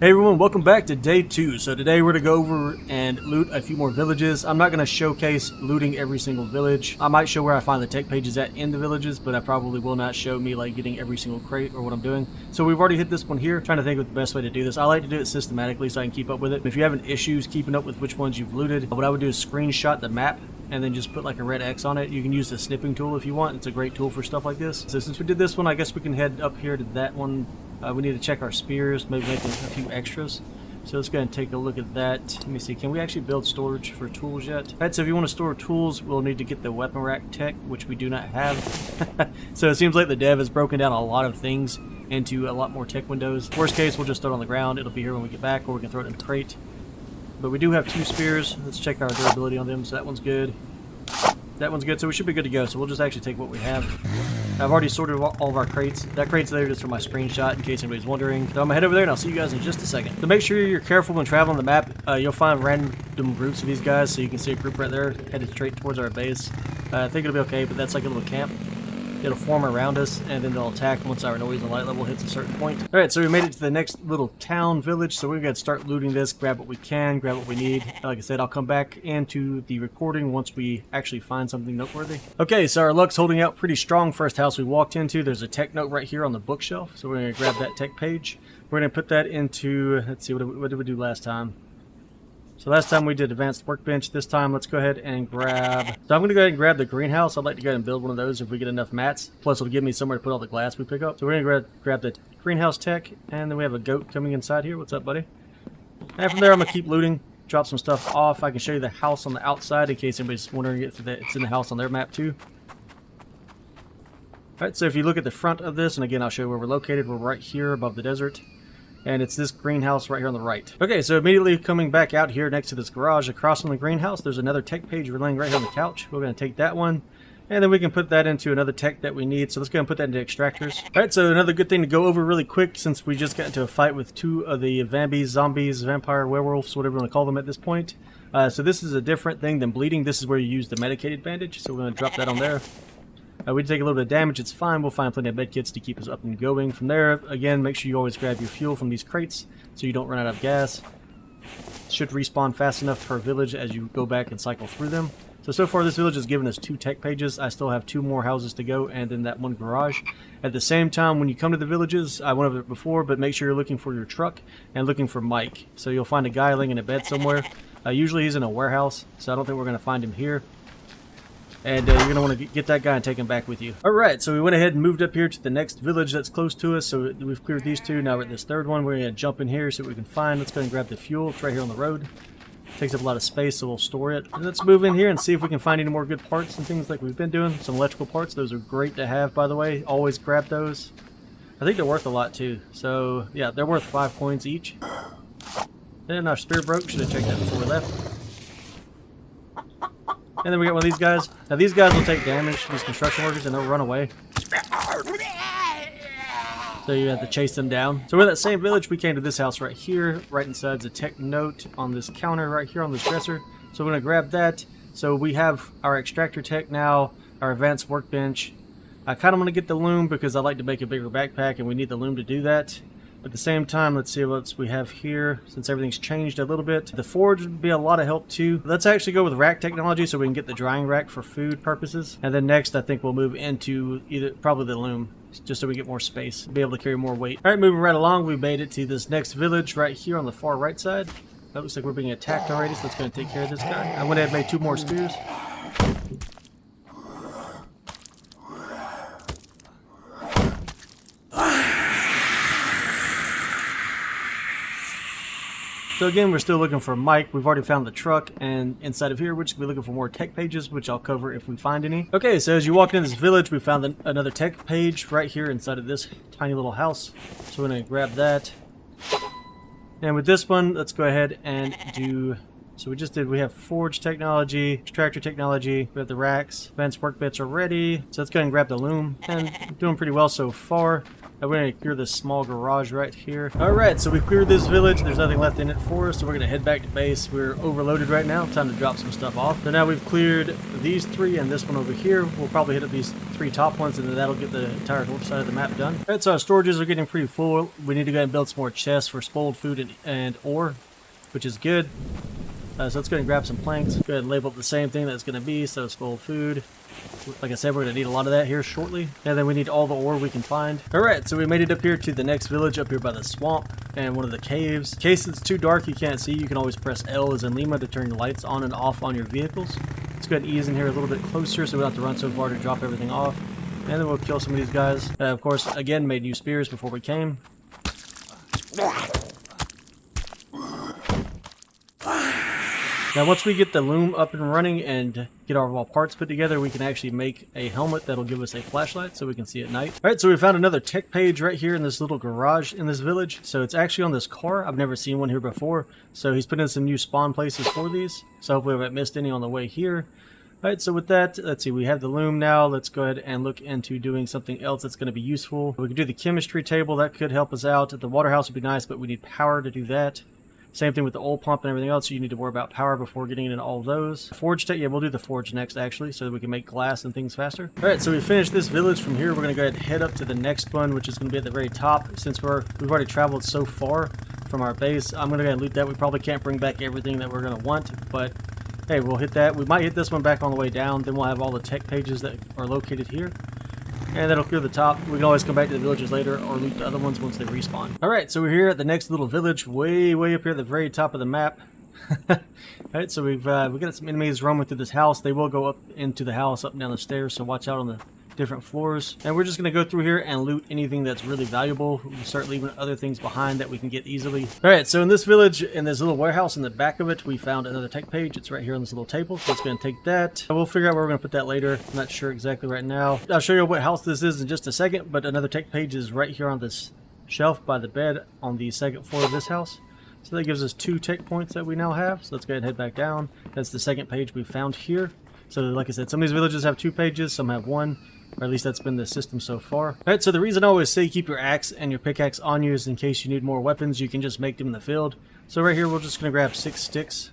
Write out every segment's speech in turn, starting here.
Hey everyone, welcome back to day 2. So today we're going to go over and loot a few more villages. I'm not going to showcase looting every single village. I might show where I find the tech pages at in the villages, but I probably will not show me like getting every single crate or what I'm doing. So we've already hit this one here. Trying to think of the best way to do this. I like to do it systematically so I can keep up with it. If you're having issues keeping up with which ones you've looted, what I would do is screenshot the map and then just put like a red X on it. You can use the snipping tool if you want. It's a great tool for stuff like this. So since we did this one, I guess we can head up here to that one. We need to check our spears, maybe make a few extras. So let's go ahead and take a look at that. Let me see, can we actually build storage for tools yet? Alright, so if you want to store tools, we'll need to get the weapon rack tech, which we do not have. So it seems like the dev has broken down a lot of things into a lot more tech windows. Worst case, we'll just throw it on the ground. It'll be here when we get back, or we can throw it in a crate. But we do have 2 spears. Let's check our durability on them. So that one's good. That one's good, so we should be good to go. So we'll just actually take what we have. I've already sorted all of our crates. That crate's there just for my screenshot in case anybody's wondering. So I'm gonna head over there and I'll see you guys in just a second. So make sure you're careful when traveling the map. You'll find random groups of these guys. So you can see a group right there headed straight towards our base. I think it'll be okay, but that's like a little camp. It'll form around us, and then they'll attack once our noise and light level hits a certain point. Alright, so we made it to the next little town village, so we're going to start looting this, grab what we can, grab what we need. Like I said, I'll come back into the recording once we actually find something noteworthy. Okay, so our luck's holding out pretty strong. First house we walked into, there's a tech note right here on the bookshelf, so we're going to grab that tech page. We're going to put that into, let's see, what did we do last time? So last time we did advanced workbench. This time let's go ahead and grab... So I'm going to go ahead and grab the greenhouse. I'd like to go ahead and build one of those if we get enough mats. Plus it'll give me somewhere to put all the glass we pick up. So we're going to grab the greenhouse tech. And then we have a goat coming inside here. What's up, buddy? And from there I'm going to keep looting. Drop some stuff off. I can show you the house on the outside in case anybody's wondering if it's in the house on their map too. Alright, so if you look at the front of this, and again I'll show you where we're located. We're right here above the desert. And it's this greenhouse right here on the right. Okay, so immediately coming back out here next to this garage, across from the greenhouse, there's another tech page laying right here on the couch. We're going to take that one, and then we can put that into another tech that we need. So let's go and put that into extractors. Alright, so another good thing to go over really quick, since we just got into a fight with 2 of the vambies, zombies, vampire, werewolves, whatever you want to call them at this point. So this is a different thing than bleeding. This is where you use the medicated bandage, so we're going to drop that on there. We take a little bit of damage, it's fine. We'll find plenty of medkits to keep us up and going. From there, again, make sure you always grab your fuel from these crates so you don't run out of gas. Should respawn fast enough per village as you go back and cycle through them. So far this village has given us 2 tech pages. I still have 2 more houses to go and then that 1 garage. At the same time, when you come to the villages, I went over it before, but make sure you're looking for your truck and looking for Mike. So you'll find a guy laying in a bed somewhere. Usually he's in a warehouse, so I don't think we're going to find him here. And you're going to want to get that guy and take him back with you. Alright, so we went ahead and moved up here to the next village that's close to us. So we've cleared these 2. Now we're at this 3rd one. We're going to jump in here, see what we can find. Let's go ahead and grab the fuel. It's right here on the road. Takes up a lot of space, so we'll store it. And let's move in here and see if we can find any more good parts and things like we've been doing. Some electrical parts. Those are great to have, by the way. Always grab those. I think they're worth a lot, too. So, yeah, they're worth 5 coins each. And our spear broke. Should have checked that before we left. And then we got one of these guys. Now these guys will take damage, these construction workers, and they'll run away. So you have to chase them down. So we're in that same village. We came to this house right here. Right inside the tech note on this counter right here on this dresser. So we're going to grab that. So we have our extractor tech now, our advanced workbench. I kind of want to get the loom because I like to make a bigger backpack and we need the loom to do that. At the same time, let's see what else we have here, since everything's changed a little bit. The forge would be a lot of help too. Let's actually go with rack technology so we can get the drying rack for food purposes. And then next, I think we'll move into probably the loom, just so we get more space, be able to carry more weight. Alright, moving right along, we made it to this next village right here on the far right side. That looks like we're being attacked already, so let's go and take care of this guy. I went ahead and made 2 more spears. So again, we're still looking for Mike. We've already found the truck, and inside of here, we're just going to be looking for more tech pages, which I'll cover if we find any. Okay, so as you walk into this village, we found another tech page right here inside of this tiny little house. So we're going to grab that. And with this one, let's go ahead and do So we have forge technology, extractor technology, we have the racks, advanced workbench are ready. So let's go ahead and grab the loom, and doing pretty well so far. We're going to clear this small garage right here. Alright, so we've cleared this village. There's nothing left in it for us, so we're going to head back to base. We're overloaded right now. Time to drop some stuff off. So now we've cleared these three and this one over here. We'll probably hit up these three top ones, and then that'll get the entire north side of the map done. Alright, so our storages are getting pretty full. We need to go ahead and build some more chests for spoiled food and ore, which is good. So let's go ahead and grab some planks. Go ahead and label it the same thing that's going to be, so spoiled food. Like I said, we're going to need a lot of that here shortly. And then we need all the ore we can find. Alright, so we made it up here to the next village up here by the swamp and one of the caves. In case it's too dark you can't see, you can always press L as in Lima to turn the lights on and off on your vehicles. Let's go ahead and ease in here a little bit closer so we don't have to run so far to drop everything off. And then we'll kill some of these guys. Of course, again, made new spears before we came. Now once we get the loom up and running and get our parts put together, we can actually make a helmet that'll give us a flashlight so we can see at night. Alright, so we found another tech page right here in this little garage in this village. So it's actually on this car. I've never seen one here before. So he's put in some new spawn places for these. So hopefully we haven't missed any on the way here. Alright, so with that, let's see, we have the loom now. Let's go ahead and look into doing something else that's going to be useful. We can do the chemistry table. That could help us out. The water house would be nice, but we need power to do that. Same thing with the oil pump and everything else, so you need to worry about power before getting into all of those. Forge tech, yeah, we'll do the forge next actually, so that we can make glass and things faster. Alright, so we finished this village. From here, we're going to go ahead and head up to the next one, which is going to be at the very top. Since we've already traveled so far from our base, I'm going to go ahead and loot that. We probably can't bring back everything that we're going to want, but hey, we'll hit that. We might hit this one back on the way down, then we'll have all the tech pages that are located here. And that'll clear the top. We can always come back to the villages later or loot the other ones once they respawn. Alright, so we're here at the next little village, way up here at the very top of the map. Alright, so we've got some enemies roaming through this house. They will go up into the house, up and down the stairs, so watch out on the different floors. And we're just going to go through here and loot anything that's really valuable. We'll start leaving other things behind that we can get easily. Alright, so in this village, in this little warehouse in the back of it, we found another tech page. It's right here on this little table, so let's go and take that. We'll figure out where we're going to put that later. I'm not sure exactly right now. I'll show you what house this is in just a second, but another tech page is right here on this shelf by the bed on the second floor of this house. So that gives us 2 tech points that we now have. So let's go ahead and head back down. That's the second page we found here. So like I said, some of these villages have 2 pages, some have 1. Or at least that's been the system so far. Alright, so the reason I always say keep your axe and your pickaxe on you is in case you need more weapons, you can just make them in the field. So right here, we're just going to grab 6 sticks.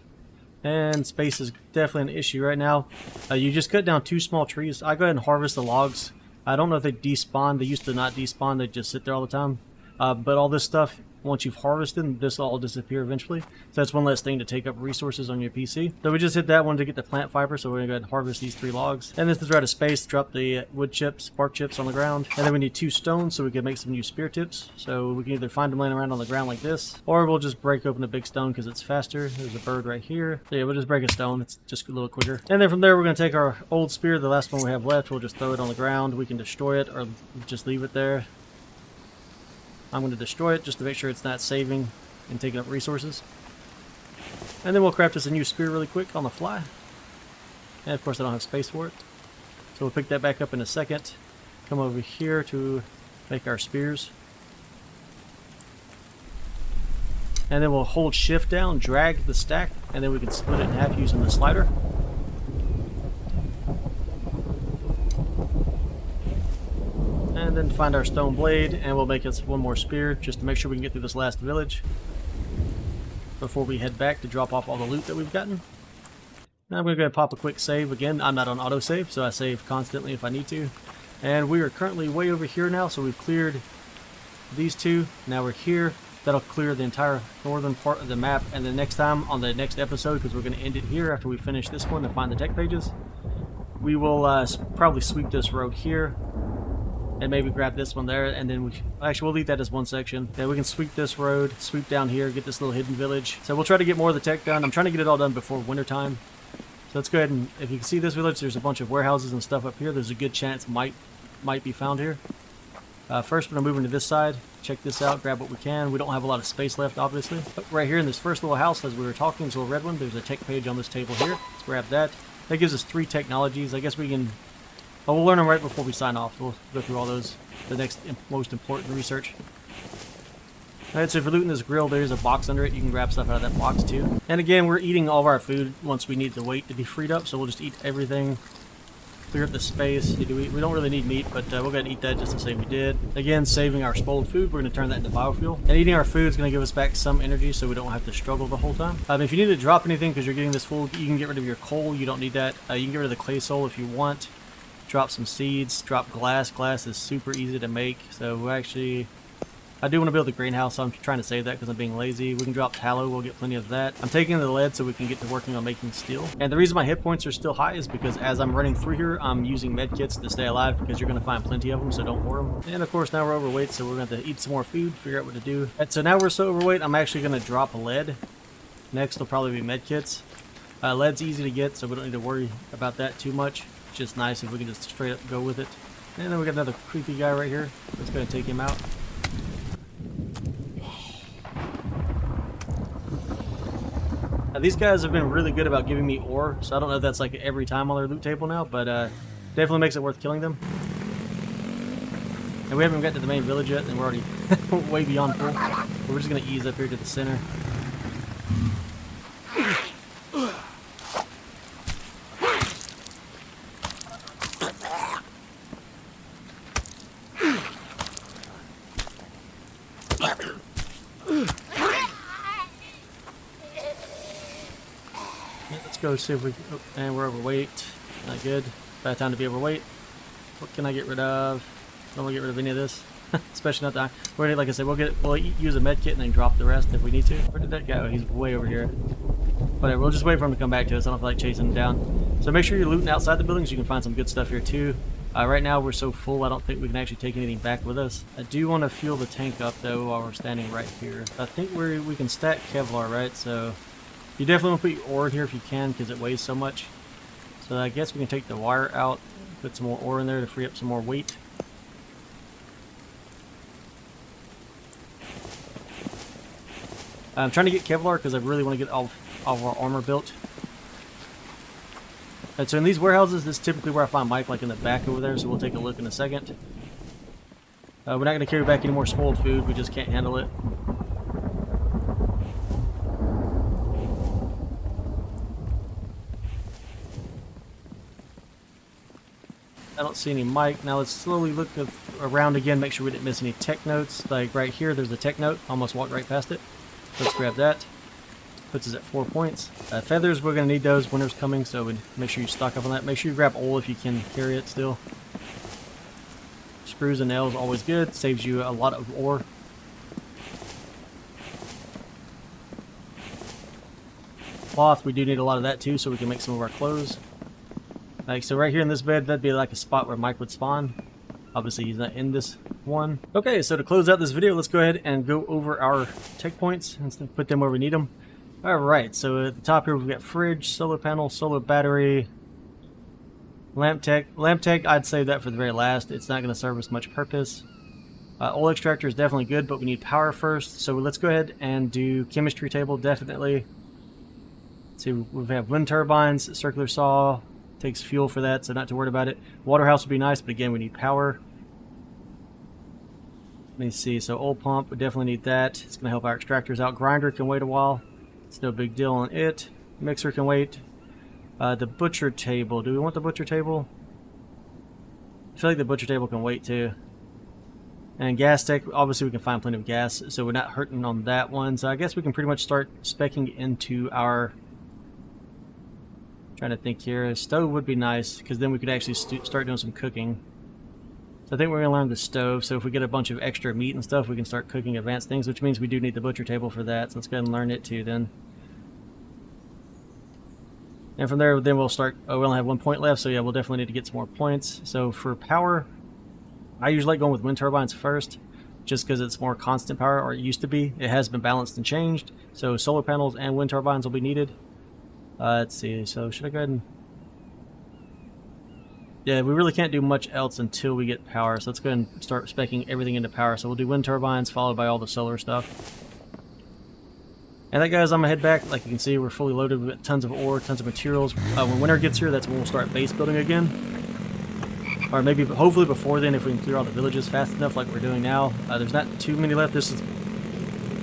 And space is definitely an issue right now. You just cut down 2 small trees. I go ahead and harvest the logs. I don't know if they despawn. They used to not despawn. They just sit there all the time. But all this stuff, once you've harvested, this will all disappear eventually. So that's one less thing to take up resources on your PC. So we just hit that one to get the plant fiber, so we're going to go ahead and harvest these 3 logs. And this is out of space, drop the wood chips, bark chips on the ground. And then we need 2 stones so we can make some new spear tips. So we can either find them laying around on the ground like this, or we'll just break open a big stone because it's faster. There's a bird right here. So yeah, we'll just break a stone. It's just a little quicker. And then from there, we're going to take our old spear, the last one we have left. We'll just throw it on the ground. We can destroy it or just leave it there. I'm going to destroy it just to make sure it's not saving and taking up resources. And then we'll craft us a new spear really quick on the fly. And of course I don't have space for it. So we'll pick that back up in a second. Come over here to make our spears. And then we'll hold shift down, drag the stack, and then we can split it in half using the slider. And then find our stone blade, and we'll make us one more spear just to make sure we can get through this last village before we head back to drop off all the loot that we've gotten. Now I'm going to go ahead and pop a quick save. Again, I'm not on autosave, so I save constantly if I need to. And we are currently way over here now, so we've cleared these 2. Now we're here. That'll clear the entire northern part of the map, and then next time on the next episode, because we're going to end it here after we finish this one and find the tech pages, we will probably sweep this road here. And maybe grab this one there, and then we'll leave that as one section. Then we can sweep this road, sweep down here, get this little hidden village. So we'll try to get more of the tech done. I'm trying to get it all done before winter time. So let's go ahead and, if you can see this village, there's a bunch of warehouses and stuff up here. There's a good chance might be found here. First, we're going to move into this side. Check this out, grab what we can. We don't have a lot of space left, obviously. But right here in this first little house, as we were talking, this little red one, there's a tech page on this table here. Let's grab that. That gives us 3 technologies. I guess we can... Oh, we'll learn them right before we sign off. We'll go through all those, the next most important research. Alright, so if you're looting this grill, there's a box under it. You can grab stuff out of that box too. And again, we're eating all of our food once we need the weight to be freed up, so we'll just eat everything. Clear up the space. We don't really need meat, but we'll go ahead and eat that just to say we did. Again, saving our spoiled food, we're going to turn that into biofuel. And eating our food is going to give us back some energy so we don't have to struggle the whole time. If you need to drop anything because you're getting this full, you can get rid of your coal. You don't need that. You can get rid of the clay soul if you want. Drop some seeds. Drop glass. Glass is super easy to make. So actually, I do want to build a greenhouse, so I'm trying to save that because I'm being lazy. We can drop tallow, we'll get plenty of that. I'm taking the lead so we can get to working on making steel. And the reason my hit points are still high is because as I'm running through here, I'm using med kits to stay alive because you're going to find plenty of them, so don't hoard them. And of course, now we're overweight, so we're going to have to eat some more food, figure out what to do. And so now we're so overweight, I'm actually going to drop lead. Next will probably be med kits. Lead's easy to get, so we don't need to worry about that too much. It's just nice if we can just straight up go with it. And then we got another creepy guy right here. Let's go and take him out. These guys have been really good about giving me ore, so I don't know if that's like every time on their loot table now, but definitely makes it worth killing them. And we haven't gotten to the main village yet, and we're already way beyond full. But we're just going to ease up here to the center. Let's go see if we... Oh, and we're overweight. Not good. Bad time to be overweight. What can I get rid of? I don't want to get rid of any of this. Especially not that. We're, like I said, we'll use a med kit and then drop the rest if we need to. Where did that go? He's way over here. Whatever, we'll just wait for him to come back to us. I don't feel like chasing him down. So make sure you're looting outside the buildings. You can find some good stuff here too. Right now we're so full I don't think we can actually take anything back with us. I do want to fuel the tank up though while we're standing right here. I think we can stack Kevlar, right? So you definitely want to put your ore in here if you can because it weighs so much. So I guess we can take the wire out, put some more ore in there to free up some more weight. I'm trying to get Kevlar because I really want to get all of our armor built. And so in these warehouses, this is typically where I find Mike, like in the back over there, so we'll take a look in a second. We're not going to carry back any more spoiled food, we just can't handle it. I don't see any Mike. Now let's slowly look around again, make sure we didn't miss any tech notes. Like right here, there's a tech note. Almost walked right past it. Let's grab that. Puts us at 4 points. Feathers, we're going to need those. Winter's coming, so make sure you stock up on that. Make sure you grab oil if you can carry it still. Screws and nails, always good. Saves you a lot of ore. Cloth, we do need a lot of that too, so we can make some of our clothes. Like, so right here in this bed, that'd be like a spot where Mike would spawn. Obviously, he's not in this one. Okay, so to close out this video, let's go ahead and go over our tech points and put them where we need them. Alright, so at the top here, we've got fridge, solar panel, solar battery, lamp tech. Lamp tech, I'd save that for the very last. It's not going to serve us much purpose. Oil extractor is definitely good, but we need power first. So let's go ahead and do chemistry table, definitely. Let's see, we have wind turbines, circular saw. Takes fuel for that, so not to worry about it. Water house would be nice, but again, we need power. Let me see, so oil pump, we definitely need that. It's going to help our extractors out. Grinder can wait a while. It's no big deal on it. Mixer can wait. The butcher table, do we want the butcher table? I feel like the butcher table can wait too. And gas tech, obviously we can find plenty of gas, so we're not hurting on that one. So I guess we can pretty much start speccing into our... Trying to think here. A stove would be nice because then we could actually start doing some cooking. So I think we're going to learn the stove. So if we get a bunch of extra meat and stuff, we can start cooking advanced things, which means we do need the butcher table for that. So let's go ahead and learn it too then. And from there, then we'll start... Oh, we only have 1 point left, so yeah, we'll definitely need to get some more points. So for power, I usually like going with wind turbines first, just because it's more constant power, or it used to be. It has been balanced and changed. So solar panels and wind turbines will be needed. Let's see, so should I go ahead and... Yeah, we really can't do much else until we get power, so let's go ahead and start speccing everything into power. So we'll do wind turbines, followed by all the solar stuff. And that, guys, I'm going to head back. Like you can see, we're fully loaded with tons of ore, tons of materials. When winter gets here, that's when we'll start base building again. Or maybe, hopefully before then, if we can clear all the villages fast enough like we're doing now. There's not too many left. This is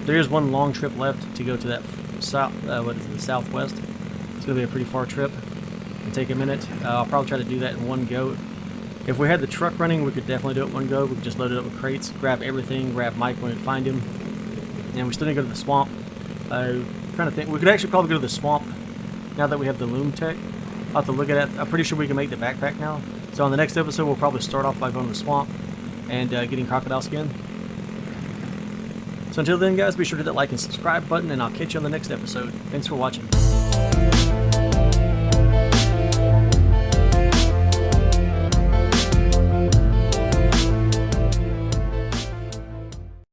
There is one long trip left to go to that south, what is it, the southwest. It's going to be a pretty far trip. It'll take a minute. I'll probably try to do that in one go. If we had the truck running, we could definitely do it in one go. We could just load it up with crates, grab everything, grab Mike when we find him. And we still need to go to the swamp. I'm trying to think. We could actually probably go to the swamp now that we have the loom tech. I'll have to look at it. I'm pretty sure we can make the backpack now. So on the next episode, we'll probably start off by going to the swamp and getting crocodile skin. So until then, guys, be sure to hit that like and subscribe button, and I'll catch you on the next episode. Thanks for watching.